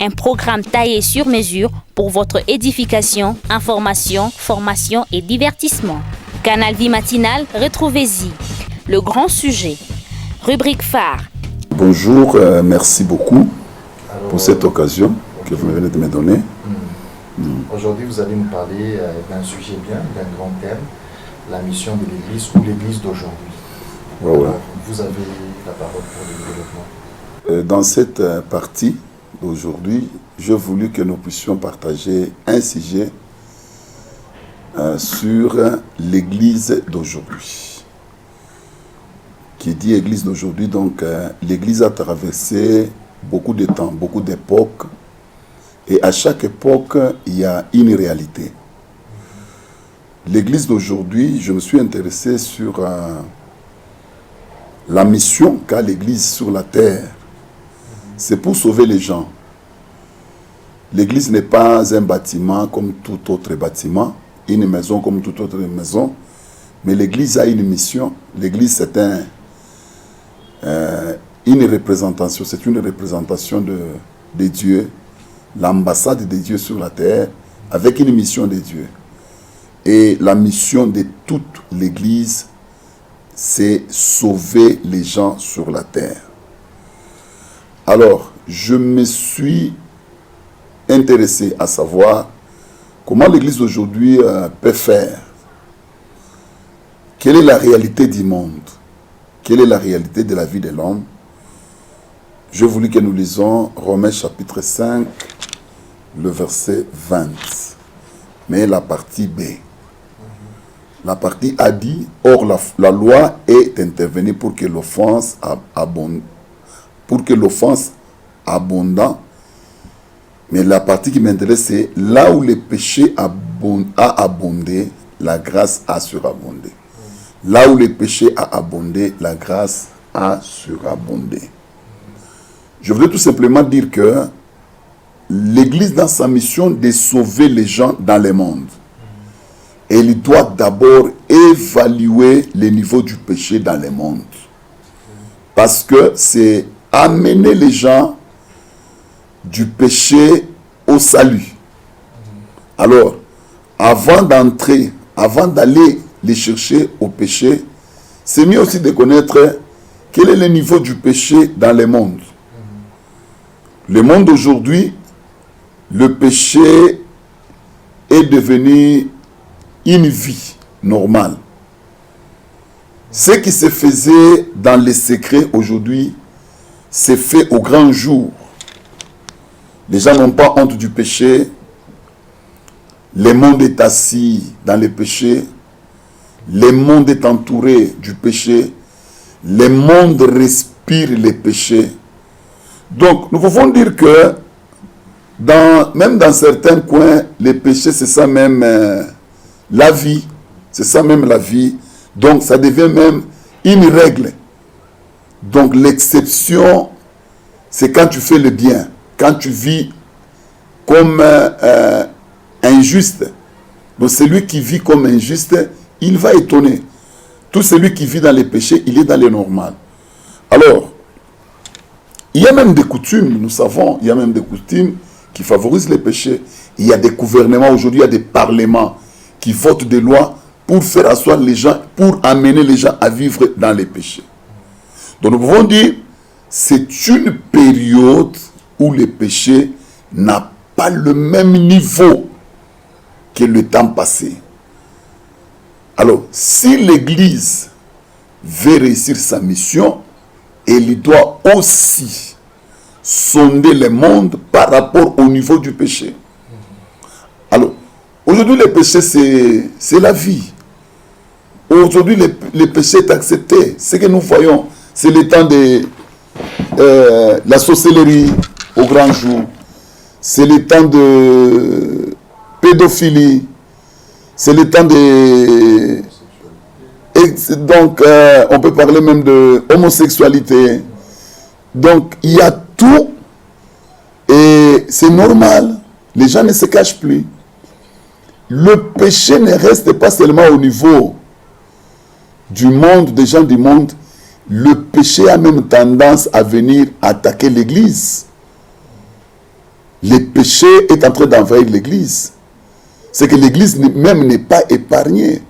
un programme taillé sur mesure pour votre édification, information, formation et divertissement. Canal Vie Matinale, retrouvez-y. Le grand sujet. Rubrique phare. Bonjour, merci beaucoup pour cette occasion que vous venez de me donner. Aujourd'hui, vous allez nous parler d'un sujet bien, d'un grand thème, la mission de l'Église ou l'Église d'aujourd'hui. Ouais. Vous avez la parole pour le développement. Dans cette partie d'aujourd'hui, j'ai voulu que nous puissions partager un sujet sur l'Église d'aujourd'hui. Qui dit Église d'aujourd'hui, donc l'Église a traversé beaucoup de temps, beaucoup d'époques, et à chaque époque, il y a une réalité. L'Église d'aujourd'hui, je me suis intéressé sur la mission qu'a l'Église sur la terre. C'est pour sauver les gens. L'Église n'est pas un bâtiment comme tout autre bâtiment, une maison comme toute autre maison, mais l'Église a une mission. L'Église, c'est une représentation, c'est une représentation de Dieu, l'ambassade de Dieu sur la terre, avec une mission de Dieu. Et la mission de toute l'Église, c'est sauver les gens sur la terre. Alors, je me suis intéressé à savoir comment l'Église d'aujourd'hui peut faire. Quelle est la réalité du monde? Quelle est la réalité de la vie de l'homme? Je voulais que nous lisons Romains chapitre 5, le verset 20. Mais la partie B. La partie A dit, or la loi est intervenue pour que l'offense abondant. Mais la partie qui m'intéresse, c'est là où le péché a abondé, la grâce a surabondé. Là où le péché a abondé, la grâce a surabondé. Je voudrais tout simplement dire que l'Église, dans sa mission de sauver les gens dans le monde, elle doit d'abord évaluer le niveau du péché dans le monde. Parce que c'est amener les gens du péché au salut. Alors, avant d'aller les chercher au péché, c'est mieux aussi de connaître quel est le niveau du péché dans le monde. Le monde aujourd'hui, le péché est devenu une vie normale. Ce qui se faisait dans les secrets aujourd'hui, c'est fait au grand jour. Les gens n'ont pas honte du péché. Le monde est assis dans le péché. Le monde est entouré du péché. Le monde respire le péché. Donc, nous pouvons dire que même dans certains coins, le péché, c'est ça même la vie. C'est ça même la vie. Donc, ça devient même une règle. Donc, l'exception, c'est quand tu fais le bien. Quand tu vis comme injuste. Donc, celui qui vit comme injuste, il va étonner. Tout celui qui vit dans les péchés, il est dans le normal. Alors, il y a même des coutumes, nous savons, il y a même des coutumes qui favorisent les péchés. Il y a des gouvernements aujourd'hui, il y a des parlements qui votent des lois pour faire asseoir les gens, pour amener les gens à vivre dans les péchés. Donc nous pouvons dire, c'est une période où le péché n'a pas le même niveau que le temps passé. Alors, si l'Église veut réussir sa mission, elle doit aussi sonder le monde par rapport au niveau du péché. Alors, aujourd'hui, le péché, c'est la vie. Aujourd'hui, le péché est accepté. Ce que nous voyons, c'est le temps de la sorcellerie au grand jour. C'est le temps de pédophilie. C'est le temps de... Et donc, on peut parler même de homosexualité. Donc, il y a tout. Et c'est normal. Les gens ne se cachent plus. Le péché ne reste pas seulement au niveau du monde, des gens du monde. Le péché a même tendance à venir attaquer l'Église. le péché est en train d'envahir l'église. C'est que l'église même n'est pas épargnée.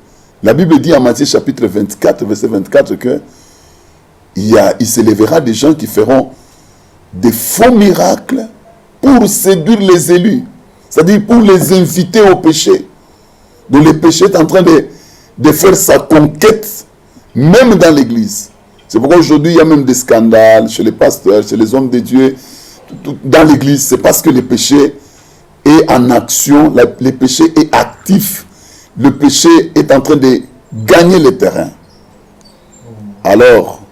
La Bible dit en Matthieu chapitre 24, verset 24 que il s'élèvera des gens qui feront des faux miracles pour séduire les élus. C'est-à-dire pour les inviter au péché. Donc le péché est en train de faire sa conquête, même dans l'église. C'est pourquoi aujourd'hui il y a même des scandales chez les pasteurs, chez les hommes de Dieu, dans l'église. C'est parce que le péché est en action, le péché est actif. Le péché est en train de gagner le terrain. Alors,